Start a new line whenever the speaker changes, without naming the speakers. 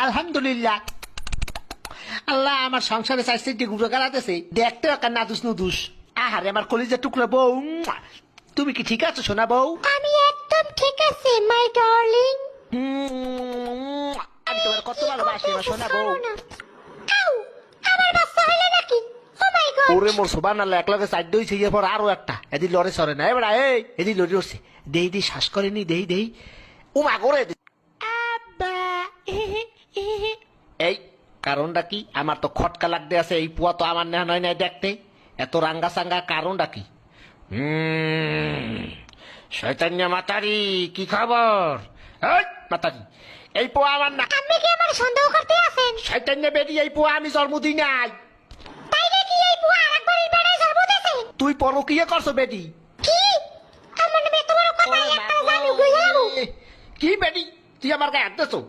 আলহামদুলিল্লাহ। আল্লাহ আমার সংসারে চাইছে গুঁড়ো গালাতেছে, দেখতে একটা নাদুস নুদুস। আহারে আমার কলিজার টুকরা বউ, তুমি কি ঠিক আছো সোনা বউ?
আমি একদম ঠিক আছে মাই ডার্লিং।
আমি তোমার কত ভালোবাসি আমার সোনা বউ।
আউ, আমার বাচ্চা হইলো নাকি? ও মাই গড।
ওরে মোর সোবান আল্লাহ একলগে সাইড হইছে, ইয়ে পর আরো একটা এদি লড়ে সরে না এবার এদি লড়ে উঠছে, দেই দেই শ্বাস করেনি, দেই দেই ও মা করে
আব্বা
এই কারণটা কি? আমার তো খটকা লাগতে আছে, এই পুয়া তো আমার নেওয়া নয় নাই দেখতে, এত রাঙ্গা সাঙ্গা কারণটা কি? শয়তান্যা মাতারি, কি খবর? এই মাতারি, এই পোয়া আমার না।
আপনি কি আমার সন্দেহ করতে আছেন?
শয়তান্যা বেরি, এই পোয়া আমি জন্ম দিই নাই।
তাই নাকি এই বুয়া আরেকবার এই বেড়ায় জন্ম দিয়েছে?
তুই পরকিয়া করছো বেটি?
কি? আমার নামে তোমার কথা একটা জানি গইয়া যাবো।
কি বেটি, তুই আমার গায়ে হাত দিছো?